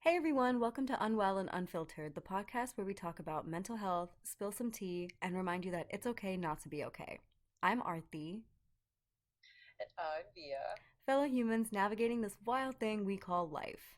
Hey everyone, welcome to Unwell and Unfiltered, the podcast where we talk about mental health, spill some tea, and remind you that it's okay not to be okay. I'm Arthi, And I'm Via. fellow humans navigating this wild thing we call life.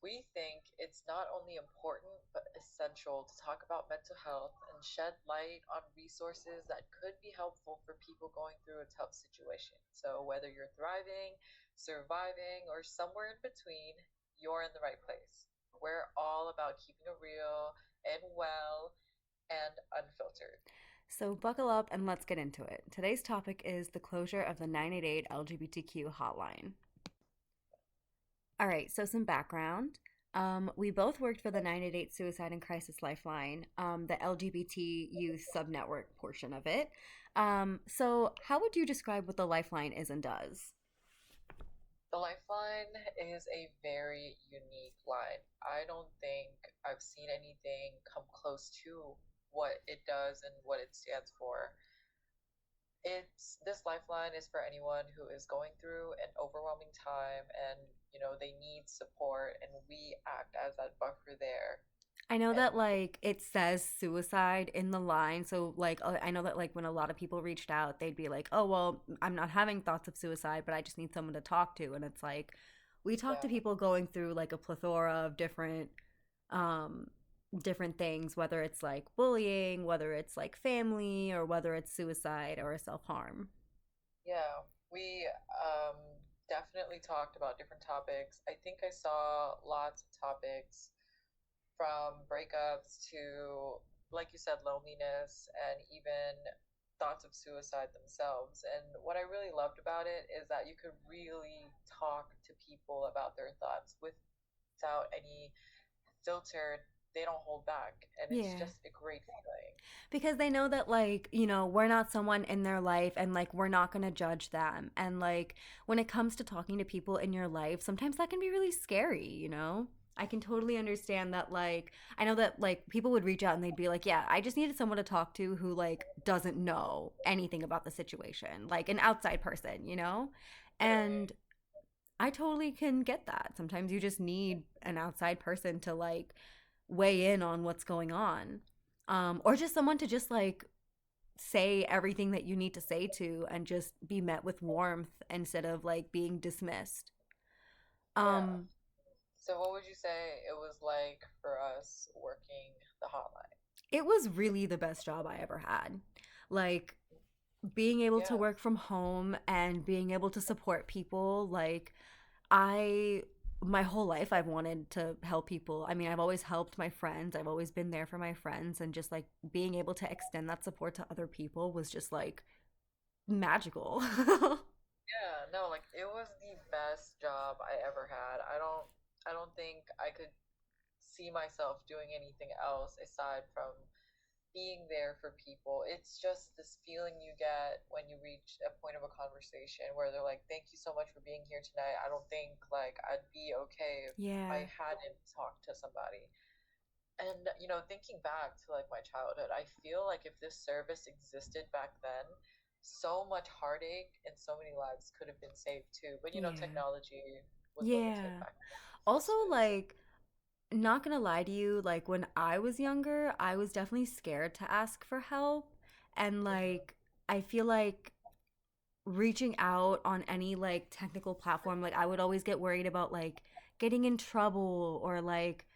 We think it's not only important but essential to talk about mental health and shed light on resources that could be helpful for people going through a tough situation. So, whether you're thriving, surviving, or somewhere in between, you're in the right place. We're all about keeping it real and well and unfiltered. So buckle up and let's get into it. Today's topic is the closure of the 988 LGBTQ Hotline. All right, so some background. We both worked for the 988 Suicide and Crisis Lifeline, the LGBT youth subnetwork portion of it. So, how would you describe what the Lifeline is and does? The Lifeline is a very unique line. I don't think I've seen anything come close to what it does and what it stands for. It's this lifeline is for anyone who is going through an overwhelming time and they need support, and we act as that buffer there. I know And that like it says suicide in the line, so like I know that like when a lot of people reached out, they'd be like, "Oh, well, I'm not having thoughts of suicide, but I just need someone to talk to." And it's like we talk to yeah, people going through like a plethora of um different things, whether it's like bullying, whether it's like family, or whether it's suicide or self-harm. yeah, we definitely talked about different topics. I think I saw lots of topics from breakups to, like you said, loneliness and even thoughts of suicide themselves. And what I really loved about it is that you could really talk to people about their thoughts without any filter. They don't hold back. And it's Yeah. just a great feeling. Because they know that like we're not someone in their life, and like we're not going to judge them, and like when it comes to talking to people in your life, sometimes that can be really scary. I can totally understand that. Like I know that like people would reach out and they'd be like, yeah, I just needed someone to talk to who like doesn't know anything about the situation, like an outside person. Right. And I totally can get that. Sometimes you just need an outside person to like weigh in on what's going on. Or just someone to just like say everything that you need to say to and just be met with warmth instead of like being dismissed. Yeah. Um, So, what would you say it was like for us working the hotline? it was really the best job I ever had. Like being able to Yeah. work from home and being able to support people, like I my whole life I've wanted to help people. I mean, I've always helped my friends. I've always been there for my friends, and just like being able to extend that support to other people was just like magical. Yeah, no, like it was the best job I ever had. I don't think I could see myself doing anything else aside from being there for people. It's just this feeling you get when you reach a point of a conversation where they're like, "Thank you so much for being here tonight. I don't think like I'd be okay if I Yeah. hadn't talked to somebody." And thinking back to like my childhood, I feel like if this service existed back then, so much heartache and so many lives could have been saved too. But Yeah. technology was limited Yeah. back then. Also, Resources. like, not gonna lie to you, like, when I was younger, I was definitely scared to ask for help. And, Hmm. like, I feel like reaching out on any, like, technical platform, like, I would always get worried about, like, getting in trouble or, like,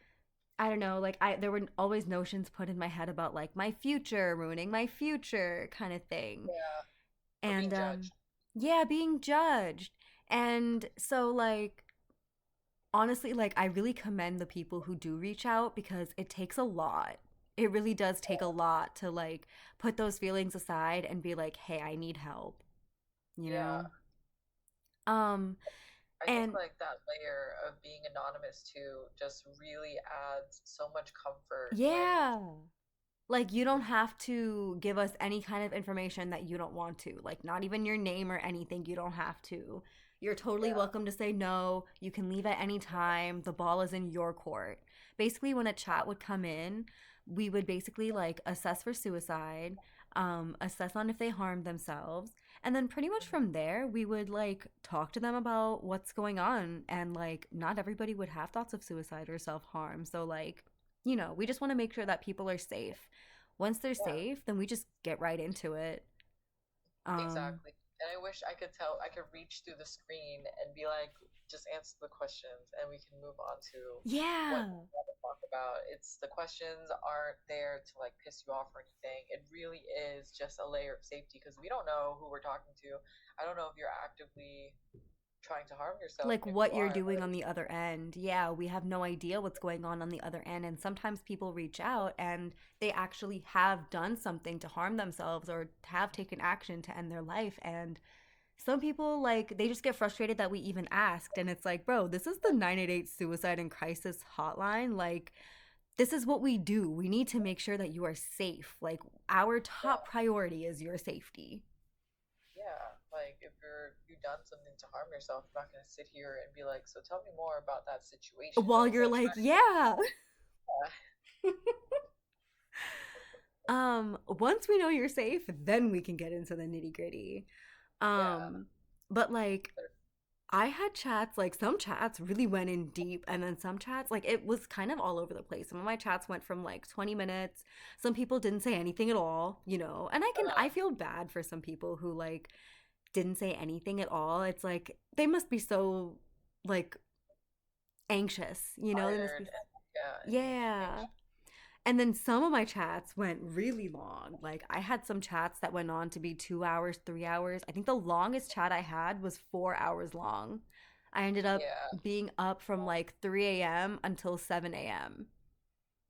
I don't know, like, there were always notions put in my head about, like, my future, ruining my future kind of thing. Yeah, or And, being judged. yeah, being judged. And so, like, honestly, like I really commend the people who do reach out because it takes a lot. It really does take a lot to like put those feelings aside and be like, "Hey, I need help." You Yeah, know? Um I think and like that layer of being anonymous too just really adds so much comfort when. yeah. Like you don't have to give us any kind of information that you don't want to. Like not even your name or anything, you don't have to. You're totally Yeah. welcome to say no. You can leave at any time. The ball is in your court. Basically, when a chat would come in, we would basically like assess for suicide, assess on if they harmed themselves, And then pretty much Mhm. from there, we would like talk to them about what's going on. And like, not everybody would have thoughts of suicide or self harm. So, like, we just want to make sure that people are safe. Once they're Yeah, safe, then we just get right into it. Um, exactly. And I wish I could tell, I could reach through the screen and be like, just answer the questions and we can move on to what we yeah. want to talk about. It's the questions aren't there to like piss you off or anything. It really is just a layer of safety because we don't know who we're talking to. I don't know if you're actively trying to harm yourself, Like and if you what you're are, doing like, on the other end. Yeah, we have no idea what's going on the other end. And sometimes people reach out and they actually have done something to harm themselves or have taken action to end their life. And some people, like, they just get frustrated that we even asked. And it's like, bro, this is the 988 Suicide and Crisis Hotline. Like, this is what we do. We need to make sure that you are safe. Like, our top yeah, priority is your safety. yeah. Like if you've done something to harm yourself, I'm not gonna sit here and be like, so tell me more about that situation. I While was you're like, like, yeah. yeah, Once we know you're safe, then we can get into the nitty gritty. yeah, Um, but like I had chats, like some chats really went in deep, and then some chats, like it was kind of all over the place. Some of my chats went from like 20 minutes. Some people didn't say anything at all. And I uh, feel bad for some people who like didn't say anything at all. It's like they must be so like anxious. They must tired be, and yeah, and yeah. anxious. And then some of my chats went really long. Like I had some chats that went on to be 2 hours, 3 hours. I think the longest chat I had was 4 hours long. I ended up Yeah. being up from like 3 a.m. until 7 a.m.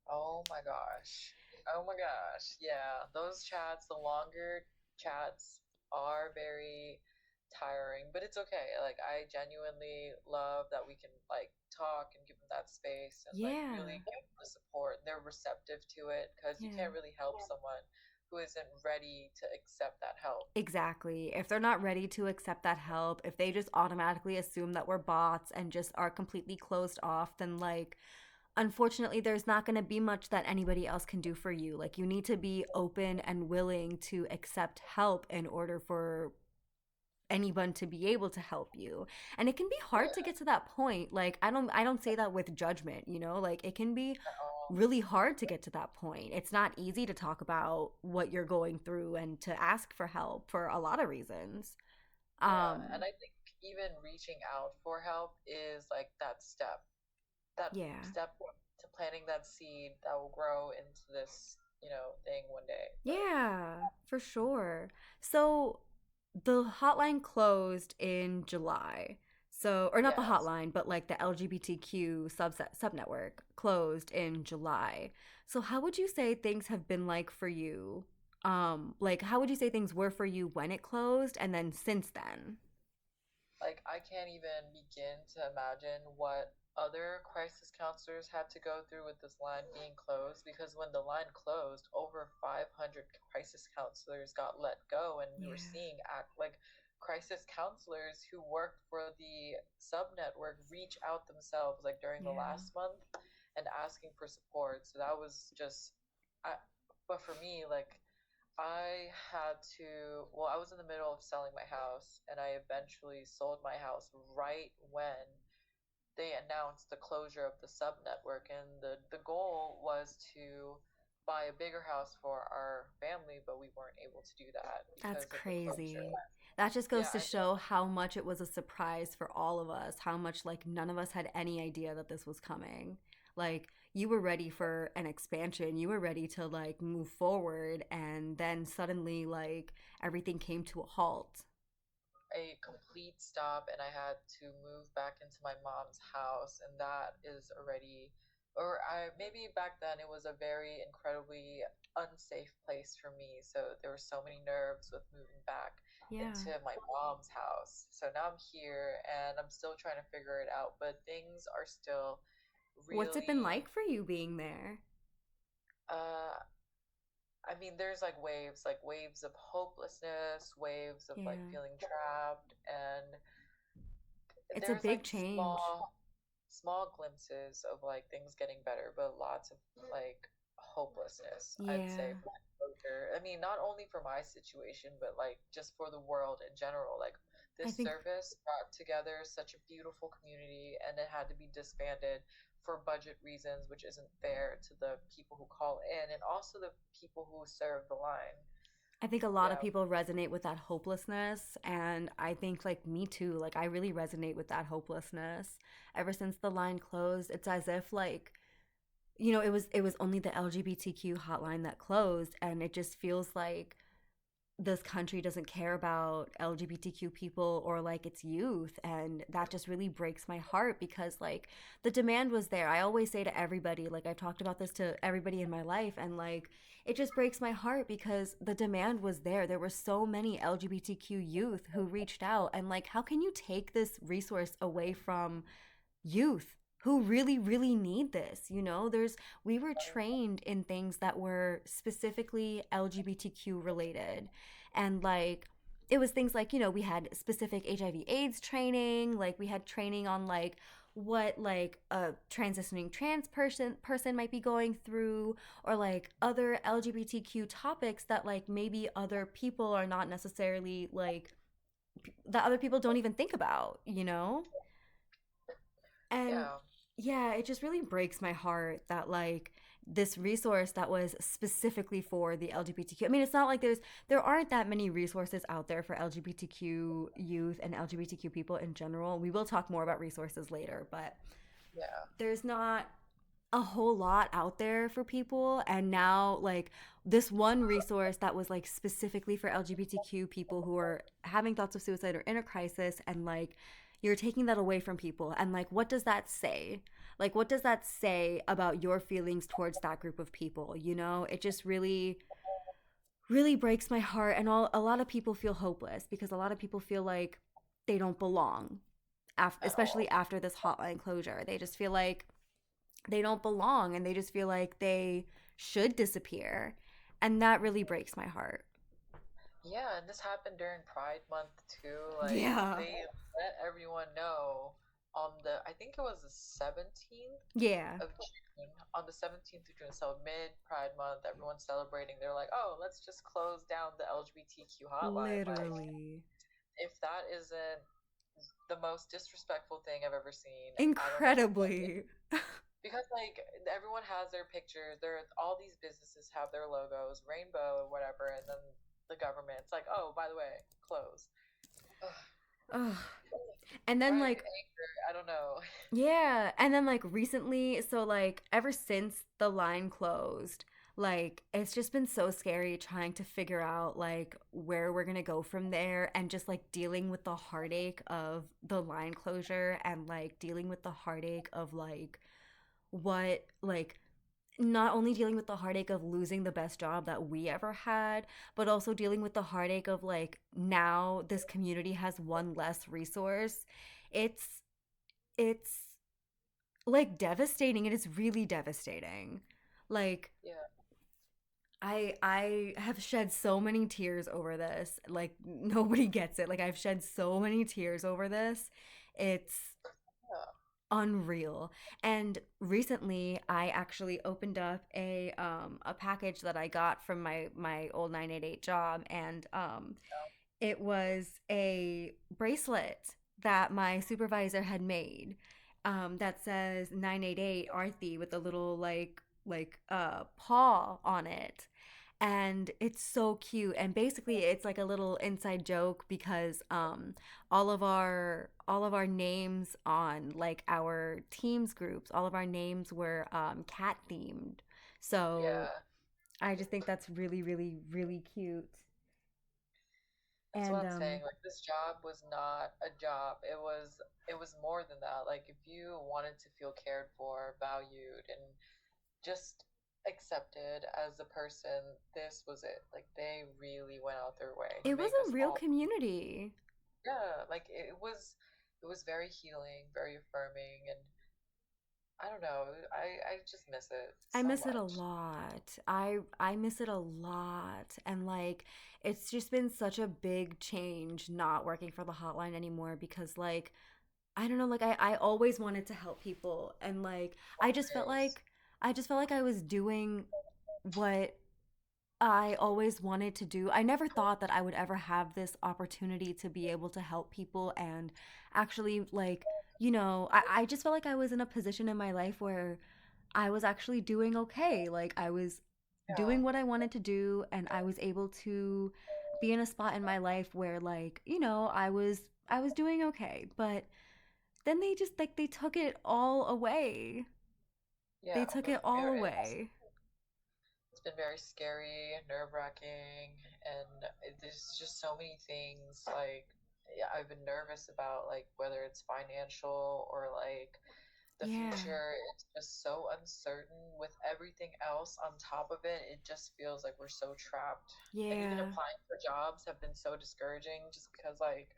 Oh my gosh. Oh my gosh. Yeah, those chats, the longer chats are very tiring, but it's okay. Like I genuinely love that we can like talk and give them that space and like Yeah. really give them the support. They're receptive to it because you Yeah. can't really help someone who isn't ready to accept that help. Exactly. If they're not ready to accept that help, if they just automatically assume that we're bots and just are completely closed off, then like unfortunately there's not going to be much that anybody else can do for you. Like you need to be open and willing to accept help in order for anyone to be able to help you. And it can be hard to Yeah. get to that point. Like I don't say that with judgment. Like it can be Oh, really hard to get to that point. It's not easy to talk about what you're going through and to ask for help for a lot of reasons. yeah. Um And I think even reaching out for help is like that yeah. step to planting that seed that will grow into this, thing one day. But Yeah, for sure. So the hotline closed in July. So, or not the yes, hotline, but like the LGBTQ subnetwork closed in July. So, how would you say things have been like for you? Like how would you say things were for you when it closed and then since then? like I can't even begin to imagine what other crisis counselors had to go through with this line being closed because when the line closed, over 500 crisis counselors got let go, and we were Yeah. seeing act like crisis counselors who worked for the sub network reach out themselves like during the Yeah. last month and asking for support. So that was just I, but for me, like I was in the middle of selling my house and I eventually sold my house right when they announced the closure of the sub network. And the goal was to buy a bigger house for our family, but we weren't able to do that That's because of the closure. crazy. That just goes Yeah, to and then, show how much it was a surprise for all of us, how much like none of us had any idea that this was coming. Like you were ready for an expansion, you were ready to like move forward, and then suddenly like everything came to a halt. a complete stop, and I had to move back into my mom's house, and that is already, or I maybe back then it was a very incredibly unsafe place for me. So there were so many nerves with moving back Yeah. into my mom's house. So now I'm here and I'm still trying to figure it out, but things are still What's it been really like for you being there? uh I mean, there's like waves of hopelessness, waves of like Yeah. feeling trapped, and It's a there's big like change. small glimpses of like things getting better, but lots of like hopelessness, I'd say, Yeah. for closure. I mean, not only for my situation, but like just for the world in general. Like I this think service brought together such a beautiful community and it had to be disbanded for budget reasons, which isn't fair to the people who call in and also the people who serve the line. I think a lot of Yeah. people resonate with that hopelessness, and I think like me too, like I really resonate with that hopelessness. Ever since the line closed, it's as if like it was only the LGBTQ hotline that closed, and it just feels like this country doesn't care about LGBTQ people or like its youth. And that just really breaks my heart because like the demand was there. I always say to everybody, like I've talked about this to everybody in my life, and like it just breaks my heart because the demand was there. There were so many LGBTQ youth who reached out, and like how can you take this resource away from youth who really really need this? There's we were trained in things that were specifically LGBTQ related, and like it was things like we had specific HIV/AIDS training, like we had training on like what like a transitioning trans person might be going through, or like other LGBTQ topics that like maybe other people are not necessarily like that other people don't even think about. And Yeah. yeah, it just really breaks my heart that like this resource that was specifically for the LGBTQ. I mean, it's not like there aren't that many resources out there for LGBTQ youth and LGBTQ people in general. We will talk more about resources later, but Yeah. there's not a whole lot out there for people. And now like this one resource that was like specifically for LGBTQ people who are having thoughts of suicide or in a crisis, and like you're taking that away from people, and like what does that say? Like what does that say about your feelings towards that group of people? It just really really breaks my heart. And a lot of people feel hopeless because a lot of people feel like they don't belong, At especially all. after this hotline closure. They just feel like they don't belong, and they just feel like they should disappear. And that really breaks my heart. Yeah, and this happened during Pride Month too. Like Yeah. they let everyone know on I think it was the 17th Yeah. of June, on the 17th of June, so mid Pride Month, everyone's celebrating. They're like, "Oh, let's just close down the LGBTQ hotline." Like, Literally. if that isn't the most disrespectful thing I've ever seen, I don't know what is. Incredibly. Because like everyone has their pictures, there all these businesses have their logos, rainbow, whatever, and then the government's like, "Oh, by the way, close." Ugh, Ugh. And then pride, like anger, I don't know. yeah, and then like recently, so like ever since the line closed, like it's just been so scary trying to figure out like where we're gonna go from there, and just like dealing with the heartache of the line closure, and like dealing with the heartache of like what like not only dealing with the heartache of losing the best job that we ever had, but also dealing with the heartache of like now this community has one less resource. It's it's like devastating. It is really devastating. Like Yeah. I have shed so many tears over this. Like nobody gets it. Like I've shed so many tears over this. It's Yeah. unreal. And recently I actually opened up a package that I got from my old 988 job, and it was a bracelet that my supervisor had made, that says 988 Arthi with a little like paw on it. And it's so cute, and basically it's like a little inside joke because all of our names on like our teams groups, all of our names were cat themed. So Yeah. I just think that's really really really cute. That's what And I'm saying. Like this job was not a job. It was more than that. Like if you wanted to feel cared for, valued, and just accepted as a person, this was it. Like they really went out their way to it was make a us real all, community. yeah, like it was very healing, very affirming, and I don't know, I just miss it I so miss it a much. lot. I miss it a lot. And like it's just been such a big change not working for the hotline anymore because like I don't know, like I always wanted to help people, and like Always. I just felt like I was doing what I always wanted to do. I never thought that I would ever have this opportunity to be able to help people and actually, like, I just felt like I was in a position in my life where I was actually doing okay. Like, I was Yeah, doing what I wanted to do, and I was able to be in a spot in my life where, like, I was doing okay. But then they just, like, they took it all away. They yeah. took it all away. It's been very scary, nerve-wracking, and there's just so many things. Like, yeah, I've been nervous about like whether it's financial or like the Yeah. future. It's just so uncertain with everything else on top of it. It just feels like we're so trapped. And even Yeah. applying for jobs have been so discouraging just because like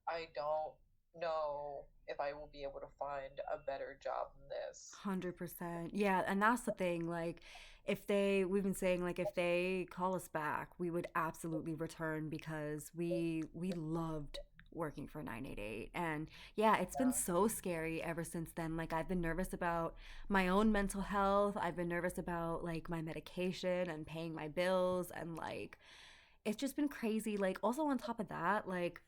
I don't know if I will be able to find a better job than this. 100%. Yeah, and that's the thing. Like, we've been saying, like, if they call us back, we would absolutely return because we loved working for 988. And yeah, it's been Yeah. so scary ever since then. Like, I've been nervous about my own mental health. I've been nervous about like my medication and paying my bills, and like it's just been crazy. Like, also on top of that, like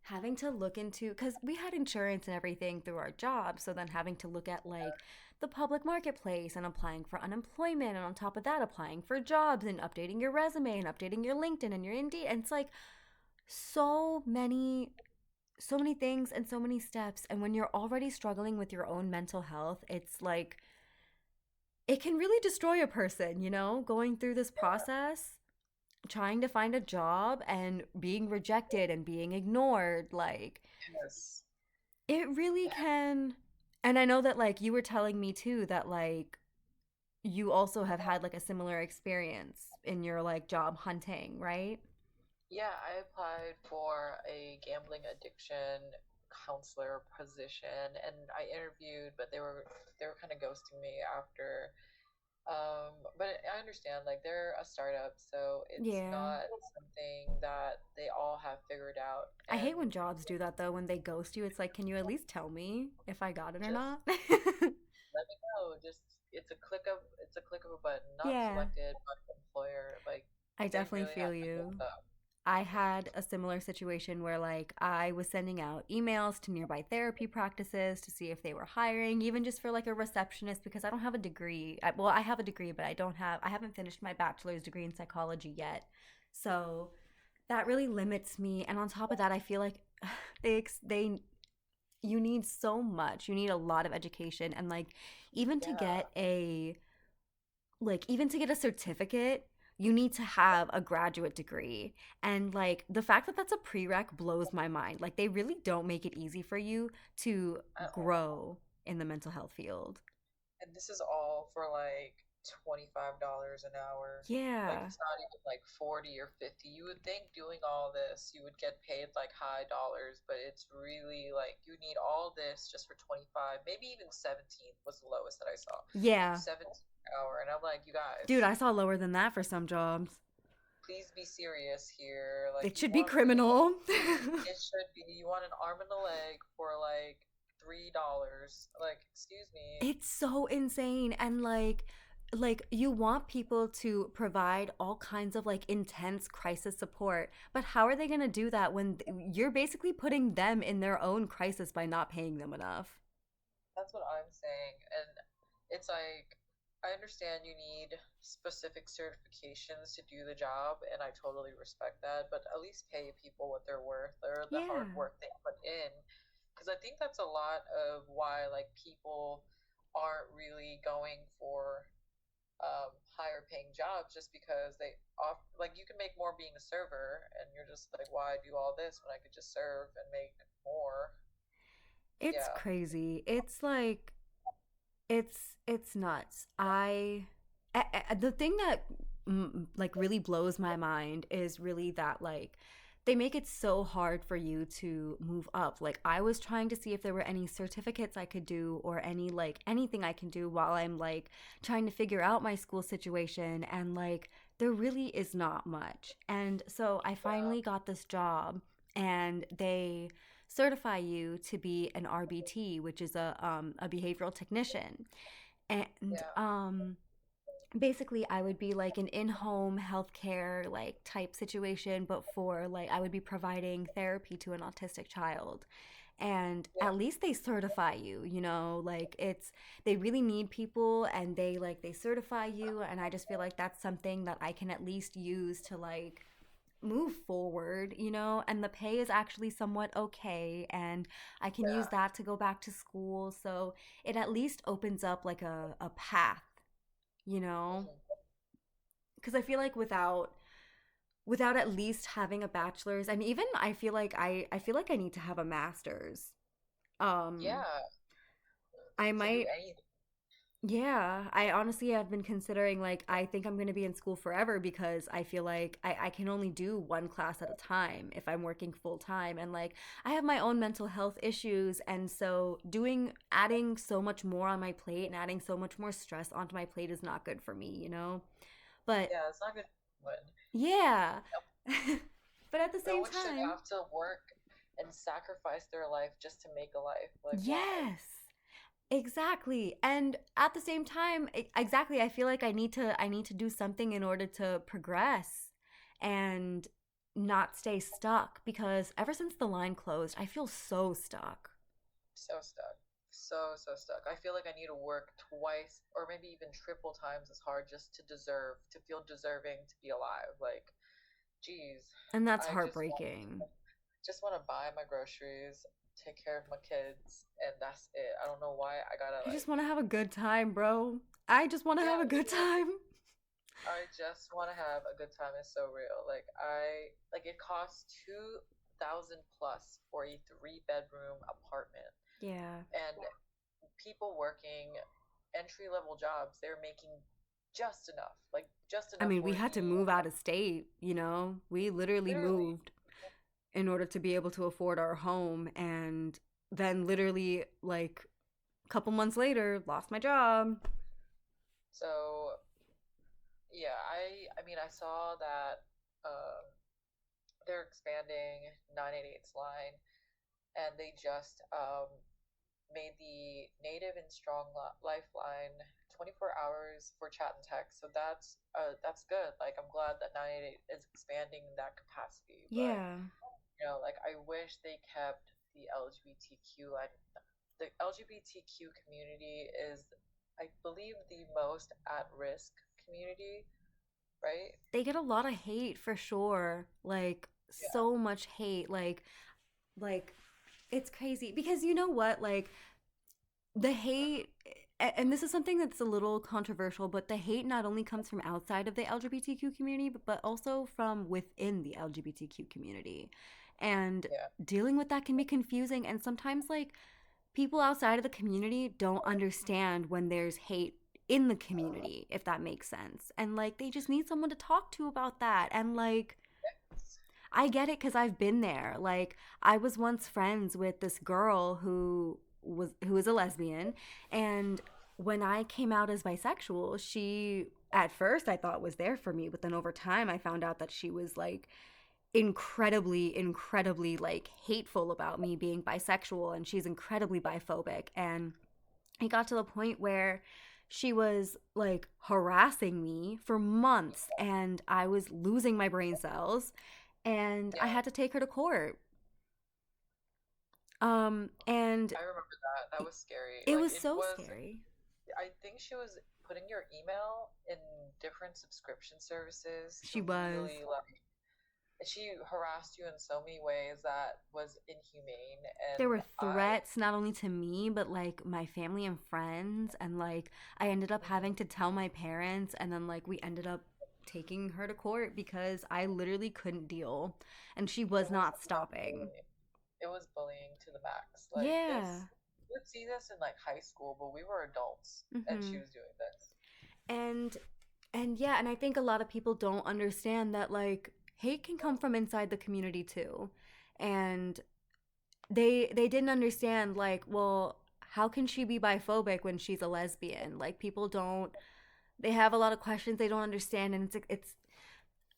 having to look into, because we had insurance and everything through our job, so then having to look at like the public marketplace and applying for unemployment, and on top of that applying for jobs and updating your resume and updating your LinkedIn and your Indeed, and it's like so many things and so many steps. And when you're already struggling with your own mental health, it's like it can really destroy a person, going through this process, trying to find a job and being rejected and being ignored. Like, Yes. it really Yeah. can. And I know that, like, you were telling me too that, like, you also have had like a similar experience in your like job hunting, right? Yeah, I applied for a gambling addiction counselor position and I interviewed, but they were kind of ghosting me after. But I understand like they're a startup, so it's Yeah. not something that they all have figured out. I hate when And jobs do that though, when they ghost you. It's like, can you at least tell me if I got it or just not? let me know. Just it's a click of a button. Not Yeah. selected by the employer. Like I they definitely really have feel to mess you. up. I had a similar situation where like I was sending out emails to nearby therapy practices to see if they were hiring, even just for like a receptionist, because I don't have a degree. Well, I have a degree, but I haven't finished my bachelor's degree in psychology yet. So that really limits me. And on top of that, I feel like they you need so much. You need a lot of education, and like even to Yeah. get a even to get a certificate, you need to have a graduate degree. And like the fact that that's a prereq blows my mind. Like, they really don't make it easy for you to At all. grow in the mental health field. And this is all for like $25 an hour. Like Yeah. it's not even like 40 or 50. You would think doing all this you would get paid like high dollars, but it's really like you need all this just for 25, maybe even 17 was the lowest that I saw. Yeah. 17 an hour. And I'm like, you Dude, guys, I saw lower than that for some jobs. please be serious here. Like It you should be want me, criminal. it should be you want an arm and a leg for like $3. Like, excuse me. It's so insane. And like you want people to provide all kinds of like intense crisis support, but how are they going to do that when you're basically putting them in their own crisis by not paying them enough? That's what I'm saying. And it's like, I understand you need specific certifications to do the job, and I totally respect that, but at least pay people what they're worth or the hard Yeah. work they put in. Because I think that's a lot of why, like, people aren't really going for higher paying jobs just because like, you can make more being a server, and you're just like, why do all this when I could just serve and make more? It's Yeah, crazy. It's like it's nuts. The thing that like really blows my mind is really that like they make it so hard for you to move up. Like, I was trying to see if there were any certificates I could do or any like anything I can do while I'm like trying to figure out my school situation, and like there really is not much. And so I yeah, finally got this job, and they certify you to be an RBT, which is a behavioral technician. And yeah. basically I would be like an in-home healthcare like type situation, but for like I would be providing therapy to an autistic child. And Yeah, at least they certify you, you know, like it's they really need people and they certify you, and I just feel like that's something that I can at least use to like move forward, you know, and the pay is actually somewhat okay, and I can use yeah. that to go back to school. So it at least opens up like a path, you know? Hmm. Because I feel like without at least having a bachelor's, and even I feel like I need to have a master's. Um, Yeah, I to do might, anything. yeah, I honestly have been considering like I think I'm gonna be in school forever because I feel like I can only do one class at a time if I'm working full time, and like I have my own mental health issues, and so doing adding so much more on my plate and adding so much more stress onto my plate is not good for me, you know? But Yeah, it's not good when yeah. no, But at the no same one should time, have to work and sacrifice their life just to make a life. Like, why? yes. Exactly. And at the same time, exactly, I feel like I need to do something in order to progress and not stay stuck, because ever since the line closed, I feel so stuck. So stuck. So stuck. I feel like I need to work twice or maybe even triple times as hard just to deserve, to feel deserving to be alive. Like, geez, And that's I heartbreaking. just want to buy my groceries, take care of my kids, and that's it. I don't know why I gotta I just like, want to have a good time, bro. I just want to yeah, have a good time. I just want to have a good time. It's so real. Like like it costs 2,000 plus for a three-bedroom apartment, Yeah. and people working entry level jobs, they're making just enough, like just I enough mean, we for had to the move out of state, you know? We literally literally. moved in order to be able to afford our home, and then literally like a couple months later lost my job. So yeah, I mean I saw that um, they're expanding 988's line, and they just made the native and strong lifeline 24 hours for chat and text. So that's good. Like I'm glad that 988 is expanding that capacity. But Yeah. like I wish they kept the LGBTQ line. The LGBTQ community is, I believe, the most at risk community, right? They get a lot of hate for sure. Like Yeah, so much hate. Like it's crazy because you know what? Like the hate, and this is something that's a little controversial, but the hate not only comes from outside of the LGBTQ community, but also from within the LGBTQ community. And yeah, dealing with that can be confusing, and sometimes like people outside of the community don't understand when there's hate in the community, if that makes sense. And like they just need someone to talk to about that. And like I get it cuz I've been there. Like I was once friends with this girl who is a lesbian, and when I came out as bisexual, she at first I thought was there for me, but then over time I found out that she was like incredibly like hateful about me being bisexual, and she's incredibly biphobic, and it got to the point where she was like harassing me for months, and I was losing my brain cells, and I yeah. had to take her to court. And I remember that. That was scary. it Like was it so was. scary. I think she was putting your email in different subscription services She to was. really like. She harassed you in so many ways that was inhumane, and There were I. threats not only to me but like my family and friends, and like I ended up having Mhm. to tell my parents, and then like we ended up taking her to court because I literally couldn't deal, and she It was was not stopping. bullying. It was bullying to the max. Like Yeah. this, you would see this in like high school, but we were adults, and she Mhm. was doing this. And and yeah, and I think a lot of people don't understand that like hate can come from inside the community too. And they didn't understand like, well, how can she be biphobic when she's a lesbian? Like people don't, they have a lot of questions they don't understand, and it's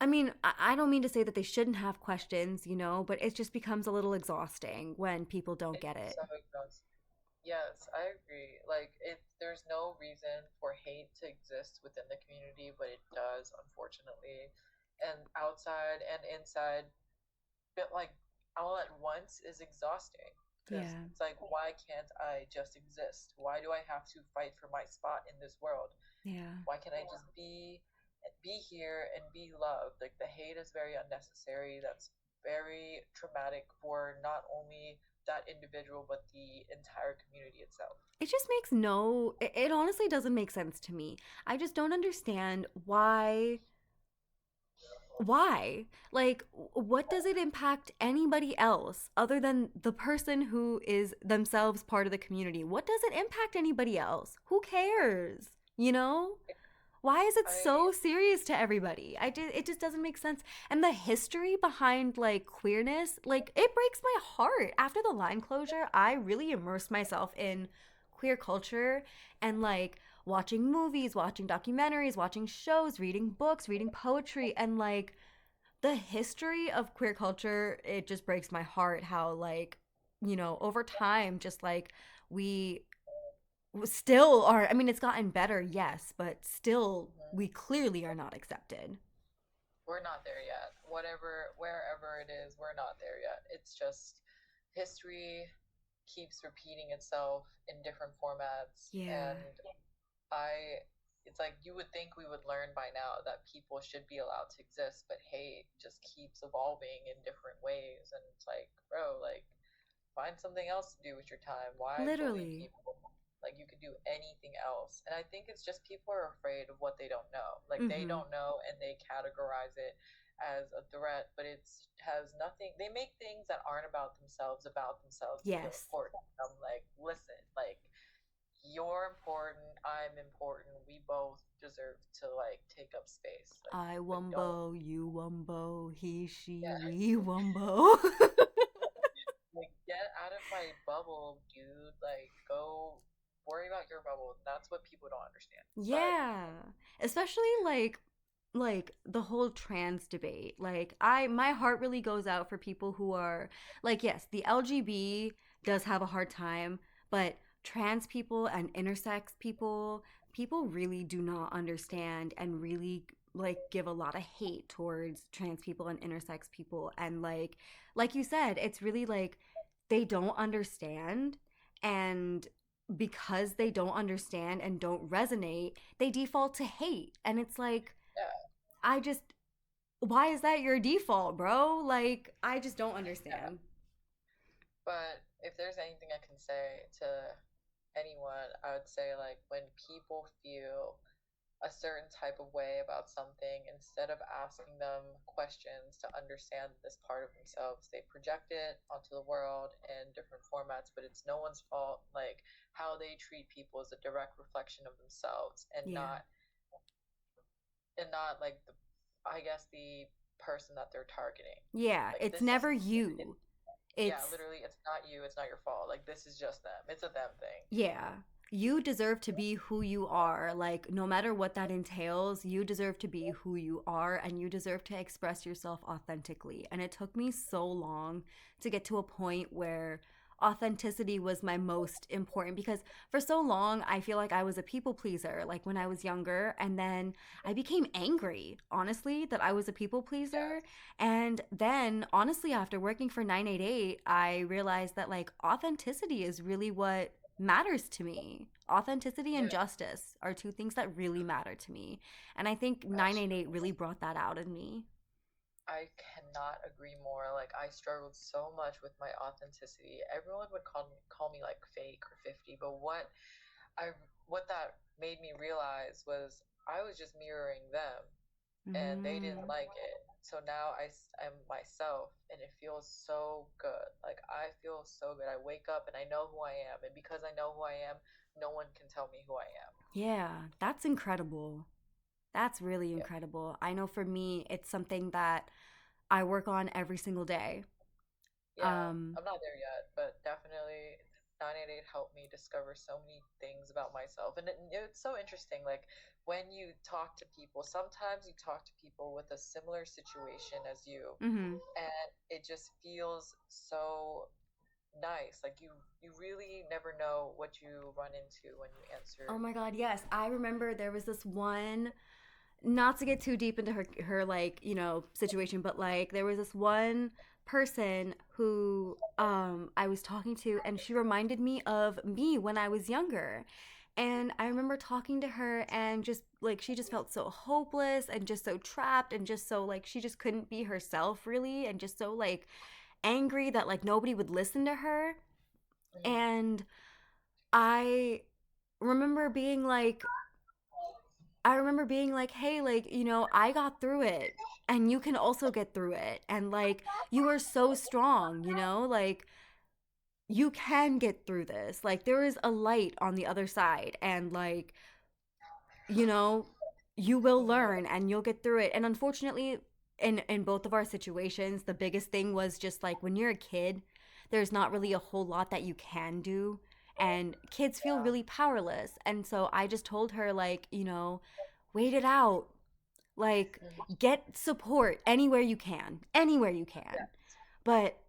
I mean, I don't mean to say that they shouldn't have questions, you know, but it just becomes a little exhausting when people don't It's get it. so exhausting. Yes, I agree. Like there's no reason for hate to exist within the community, but it does, unfortunately. And outside and inside, but like all at once is exhausting because Yeah. it's like, why can't I just exist? Why do I have to fight for my spot in this world? Yeah. Why can't I just be here and be loved? Like the hate is very unnecessary. That's very traumatic for not only that individual but the entire community itself. It just makes no it honestly doesn't make sense to me. I just don't understand why? Like, what does it impact anybody else other than the person who is themselves part of the community? What does it impact anybody else? Who cares? You know? Why is it I so serious to everybody? It just doesn't make sense. And the history behind like queerness, like it breaks my heart. After the line closure, I really immersed myself in queer culture and like watching movies, watching documentaries, watching shows, reading books, reading poetry, and like the history of queer culture, it just breaks my heart how like, over time just like we still are. I mean, it's gotten better, yes, but still mhm. we clearly are not accepted. We're not there yet. Whatever, wherever it is, we're not there yet. It's just history keeps repeating itself in different formats, Yeah. and I it's like you would think we would learn by now that people should be allowed to exist, but hate just keeps evolving in different ways, and it's like, bro, like find something else to do with your time. Why bully Literally. people? Like you could do anything else. And I think it's just people are afraid of what they don't know. Like they Mhm. don't know and they categorize it as a threat, but it's has nothing. They make things that aren't about themselves to feel Yes. important. I'm like, listen, like you're important, I'm important. We both deserve to like take up space. Like, I but don't, wumbo, you wumbo, he, she, yeah, we wumbo. like get out of my bubble, dude. Like go worry about your bubble. That's what people don't understand. But Yeah. Especially like the whole trans debate. Like my heart really goes out for people who are like, yes, the LGB does have a hard time, but trans people and intersex people really do not understand and really like give a lot of hate towards trans people and intersex people, and like you said, it's really like they don't understand, and because they don't understand and don't resonate, they default to hate. And it's like, yeah, I just, why is that your default, bro? Like, I just don't yeah. understand. But if there's anything I can say to anyone, I would say like when people feel a certain type of way about something, instead of asking them questions to understand this part of themselves, they project it onto the world in different formats, but it's no one's fault. Like how they treat people is a direct reflection of themselves, Yeah. and not like the, I guess, the person that they're targeting. Yeah. Like It's this is never it, you. yeah, It's, literally it's not you, it's not your fault. Like this is just them. It's a them thing. yeah. You deserve to be who you are. Like, no matter what that entails, you deserve to be who you are and you deserve to express yourself authentically. And it took me so long to get to a point where authenticity was my most important, because for so long I feel like I was a people pleaser like when I was younger, and then I became angry honestly that I was a people pleaser. Yes. And then honestly, after working for 988, I realized that like authenticity is really what matters to me. Authenticity and Yeah, justice are two things that really matter to me. And I think absolutely. 988 really brought that out in me. I cannot agree more. Like I struggled so much with my authenticity. Everyone would call me like fake or 50, but I what that made me realize was I was just mirroring them and they didn't Mm. like it. So now am myself and it feels so good. Like I feel so good. I wake up and I know who I am, and because I know who I am, no one can tell me who I am. Yeah, that's incredible. That's really Yeah. incredible. I know for me, it's something that I work on every single day. Yeah, Um, I'm not there yet, but definitely 988 helped me discover so many things about myself. And it's so interesting. Like when you talk to people, sometimes you talk to people with a similar situation as you, mhm. and it just feels so nice. Like you really never know what you run into when you Oh answer. my god, yes. I remember there was this one, not to get too deep into her like, situation, but like there was this one person who I was talking to, and she reminded me of me when I was younger. And I remember talking to her, and just like she just felt so hopeless and just so trapped, and just so like she just couldn't be herself really, and just so like angry that like nobody would listen to her. Mhm. And I remember being like, hey, like, I got through it, and you can also get through it. And like, you are so strong, like, you can get through this. Like, there is a light on the other side. And like, you know, you will Mhm. learn and you'll get through it. And unfortunately, in both of our situations, the biggest thing was just like when you're a kid, there's not really a whole lot that you can do. And kids feel Yeah. really powerless. And so I just told her, like, wait it out. Like, Mhm. get support anywhere you can. Anywhere you can. Yes. But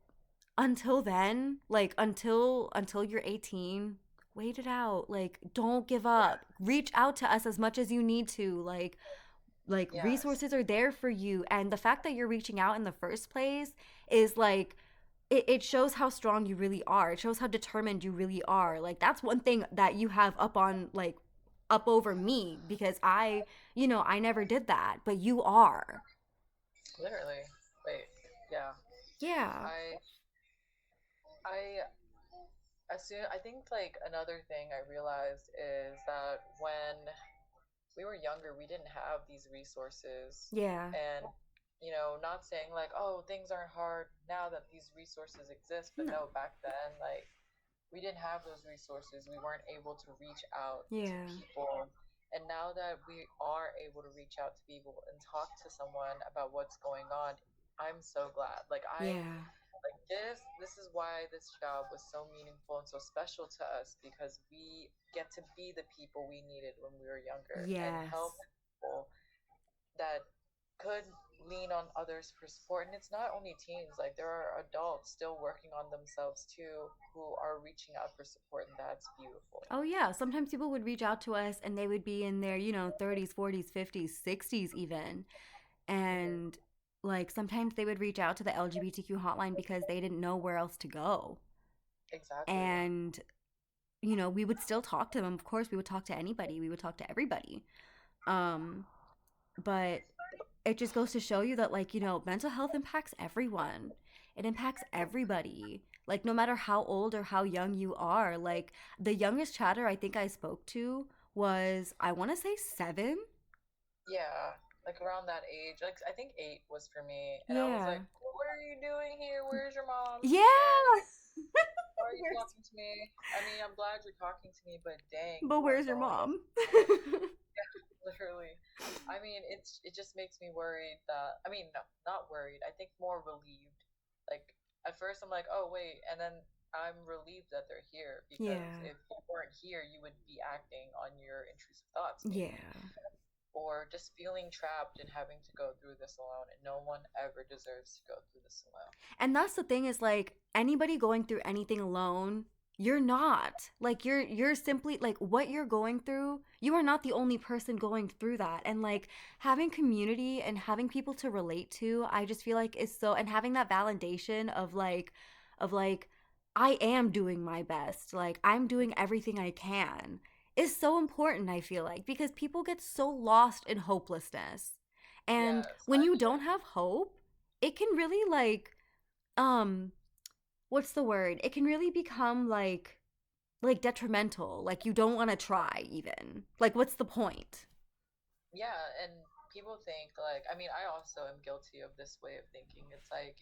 until then, like until you're 18, wait it out. Like, don't give up. Yes. Reach out to us as much as you need to. Like Yes. resources are there for you, and the fact that you're reaching out in the first place is like, it shows how strong you really are. It shows how determined you really are. Like, that's one thing that you have up on, like, up over me, because I never did that, but you are. Literally. Wait. Yeah. Yeah. I I I think like another thing I realized is that when we were younger, we didn't have these resources. Yeah. And, not saying like, oh, things aren't hard now that these resources exist, but No. no, back then, like, we didn't have those resources. We weren't able to reach out to Yeah. people. And now that we are able to reach out to people and talk to someone about what's going on, I'm so glad. Yeah. Like this is why this job was so meaningful and so special to us, because we get to be the people we needed when we were younger and help Yes. people that could lean on others for support. And it's not only teens, like there are adults still working on themselves too who are reaching out for support, and that's beautiful. Oh yeah, sometimes people would reach out to us, and they would be in their, 30s, 40s, 50s, 60s even. And Hmm. like sometimes they would reach out to the LGBTQ hotline because they didn't know where else to go. Exactly. And we would still talk to them. Of course, we would talk to anybody. We would talk to everybody. Um, but it just goes to show you that, like, mental health impacts everyone. It impacts everybody. Like, no matter how old or how young you are. Like, the youngest chatter I think I spoke to was, I want to say 7. Yeah, like around that age, like I think 8 was for me, and I was like, Yeah. what are you doing here? Where's your mom? And Yeah. why are you Where's talking to me? I mean, I'm glad you're talking to me, but dang, but you are where's your going. mom? Literally. I mean, it just makes me worried that, I mean, no, not worried. I think more relieved. Like at first I'm like, "Oh, wait." And then I'm relieved that they're here, because Yeah. if you weren't here, you would be acting on your intrusive thoughts maybe, Yeah. or just feeling trapped and having to go through this alone, and no one ever deserves to go through this alone. And that's the thing, is like, anybody going through anything alone, you're not. Like, you're simply like, what you're going through, you are not the only person going through that. And like, having community and having people to relate to, I just feel like is so, and having that validation of like I am doing my best. Like, I'm doing everything I can, is so important, I feel like, because people get so lost in hopelessness. And Yes, when you don't have hope, it can really um what's the word? It can really become like detrimental. Like, you don't want to try even. Like, what's the point? yeah, and people think like, I mean, I also am guilty of this way of thinking. It's like,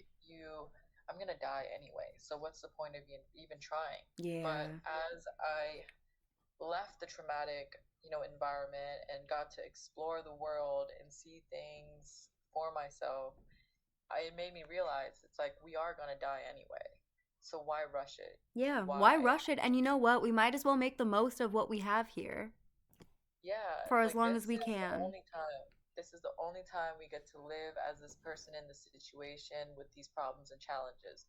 I'm gonna die anyway, so what's the point of even trying? But Yeah. as I left the traumatic, environment and got to explore the world and see things for myself, it made me realize it's like we are gonna die anyway. So why rush it? Yeah, why Why? rush it? And you know what? We might as well make the most of what we have here Yeah, for as like long as we can. this is the only time we get to live as this person in the situation with these problems and challenges.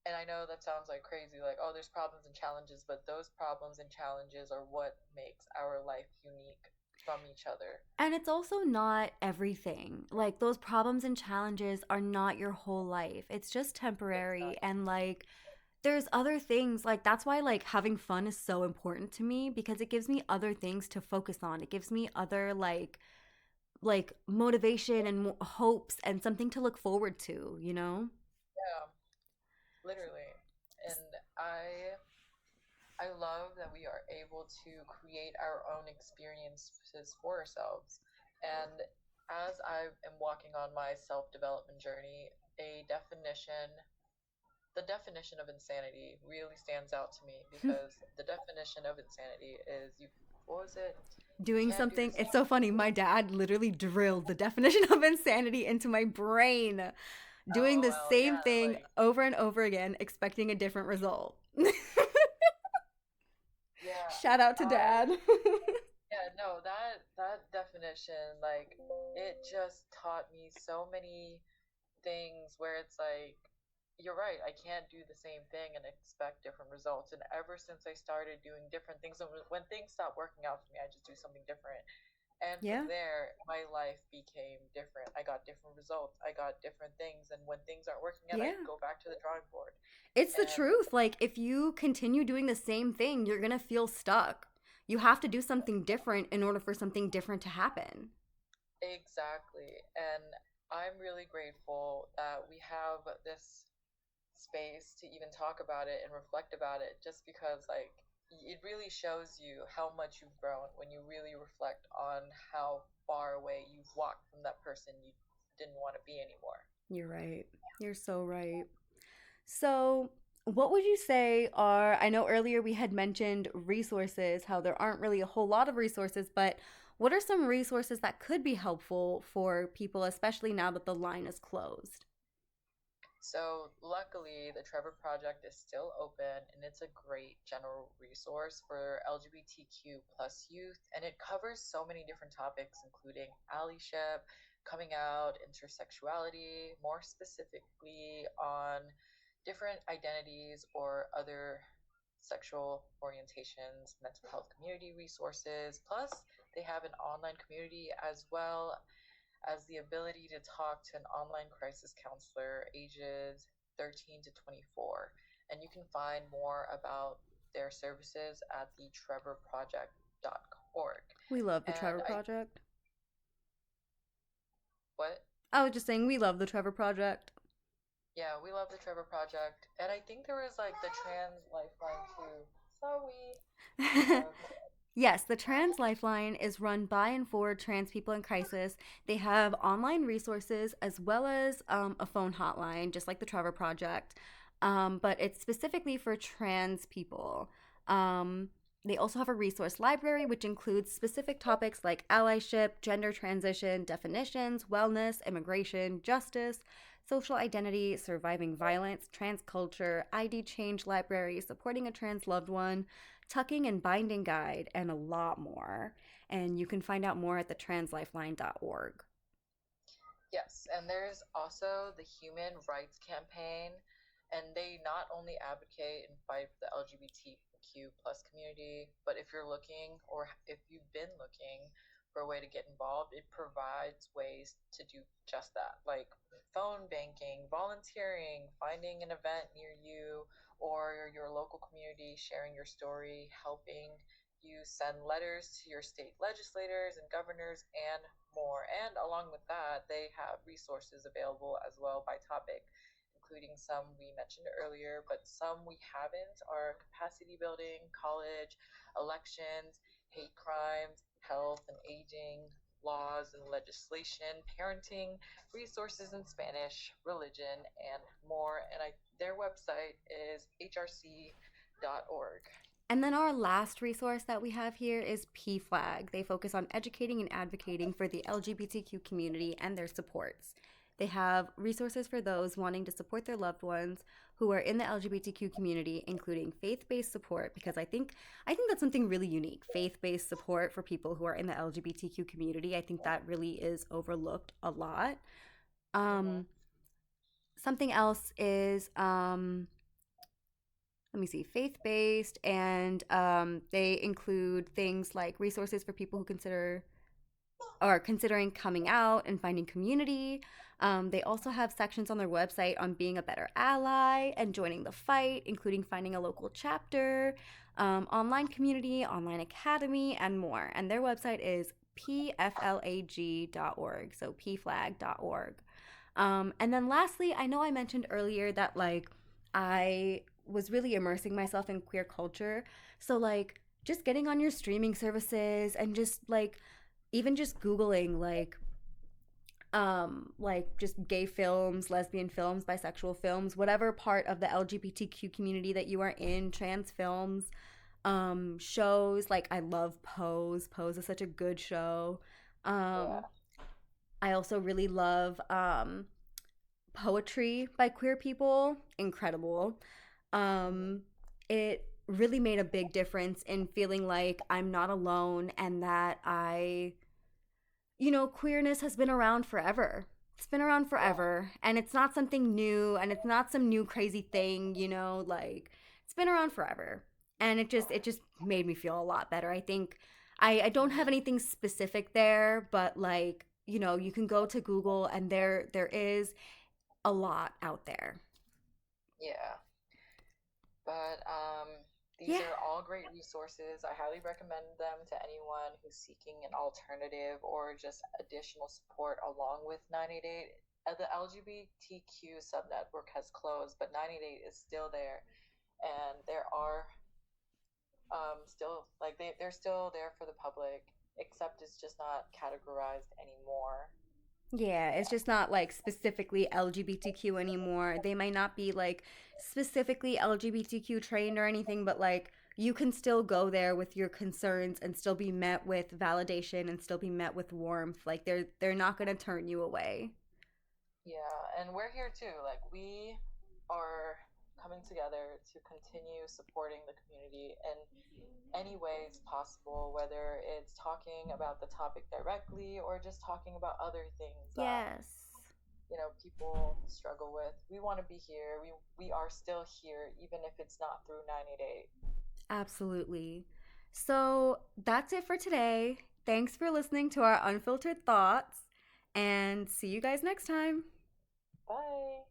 And I know that sounds like crazy, like, oh, there's problems and challenges, but those problems and challenges are what makes our life unique from each other. And it's also not everything. Like those problems and challenges are not your whole life. It's just temporary Exactly. and like there's other things like that's why like having fun is so important to me because it gives me other things to focus on. It gives me other like motivation and hopes and something to look forward to, you know? Yeah, literally. And I love that we are able to create our own experiences for ourselves. And as I am walking on my self-development journey, a definition the definition of insanity really stands out to me because the definition of insanity is you what was it? You Doing can't do something. this. It's so funny. My dad literally drilled the definition of insanity into my brain. Doing the LOL, same yeah, thing like over and over again, expecting a different result. yeah, Shout out to I dad. yeah, no, that definition, like, it just taught me so many things where it's like, you're right, I can't do the same thing and expect different results. And ever since I started doing different things, and when things stopped working out for me, I just do something different. And from Yeah, there, my life became different. I got different results. I got different things. And when things aren't working out, I yeah. go back to the drawing board. It's the And truth. Like, if you continue doing the same thing, you're gonna feel stuck. You have to do something different in order for something different to happen. exactly. And I'm really grateful that we have this space to even talk about it and reflect about it just because, like, it really shows you how much you've grown when you really reflect on how far away you've walked from that person you didn't want to be anymore. You're right. You're so right. So, what would you say are, I know earlier we had mentioned resources, how there aren't really a whole lot of resources, but what are some resources that could be helpful for people, especially now that the line is closed? So, luckily, the Trevor Project is still open and it's a great general resource for LGBTQ plus youth. And it covers so many different topics, including allyship, coming out, intersexuality, more specifically on different identities or other sexual orientations, mental health community resources. Plus, they have an online community as well as the ability to talk to an online crisis counselor ages 13 to 24. And you can find more about their services at the trevorproject.org. We love the And Trevor I, Project. what? I was just saying, we love the Trevor Project. Yeah, we love the Trevor Project. And I think there was like the Trans Lifeline too. Sorry. Uh, Yes, the Trans Lifeline is run by and for trans people in crisis. They have online resources as well as a phone hotline, just like the Trevor Project, but it's specifically for trans people. Um, they also have a resource library, which includes specific topics like allyship, gender transition, definitions, wellness, immigration, justice, social identity, surviving violence, trans culture, ID change library, supporting a trans loved one, tucking and binding guide, and a lot more. And you can find out more at thetranslifeline.org. Yes, and there's also the Human Rights Campaign, and they not only advocate and fight for the LGBTQ plus community, but if you're looking or if you've been looking for a way to get involved, it provides ways to do just that, like phone banking, volunteering, finding an event near you or your local community, sharing your story, helping you send letters to your state legislators and governors, and more. And along with that, they have resources available as well by topic, including some we mentioned earlier, but some we haven't are capacity building, college, elections, hate crimes, health and aging, laws and legislation, parenting, resources in Spanish, religion, and more. And their website is hrc.org. And then our last resource that we have here is PFLAG. They focus on educating and advocating for the LGBTQ community and their supports. They have resources for those wanting to support their loved ones who are in the LGBTQ community, including faith-based support, because I think that's something really unique. Faith-based support for people who are in the LGBTQ community. I think that really is overlooked a lot. Mm-hmm. Um, Something else is let me see, faith based, and they include things like resources for people who consider or considering coming out and finding community. They also have sections on their website on being a better ally and joining the fight, including finding a local chapter, online community, online academy, and more. And their website is pflag.org, so pflag.org. And then lastly, I know I mentioned earlier that like I was really immersing myself in queer culture. So like just getting on your streaming services and just like even just googling like just gay films, lesbian films, bisexual films, whatever part of the LGBTQ community that you are in, trans films, shows like I love Pose. Pose is such a good show. Um Yeah. I also really love poetry by queer people. Incredible. Hmm. Um it really made a big difference in feeling like I'm not alone and that queerness has been around forever. It's been around Yeah. forever. And it's not something new and it's not some new crazy thing, like it's been around forever. And it just made me feel a lot better. I think I don't have Hmm. anything specific there, but like, you can go to Google and there is a lot out there. Yeah. But these Yeah. are all great resources. I highly recommend them to anyone who's seeking an alternative or just additional support along with 988. The LGBTQ subnetwork has closed, but 988 is still there, and there are still like they're still there for the public, except it's just not categorized anymore. Yeah, it's Yeah. just not like specifically LGBTQ anymore. They might not be like specifically LGBTQ trained or anything, but like you can still go there with your concerns and still be met with validation and still be met with warmth. Like they're not going to turn you away. Yeah, and we're here too. Like we are coming together to continue supporting the community in any ways possible, whether it's talking about the topic directly or just talking about other things that Yes. people struggle with. We want to be here. We are still here, even if it's not through 988. Absolutely. So, that's it for today. Thanks for listening to our unfiltered thoughts and see you guys next time. Bye.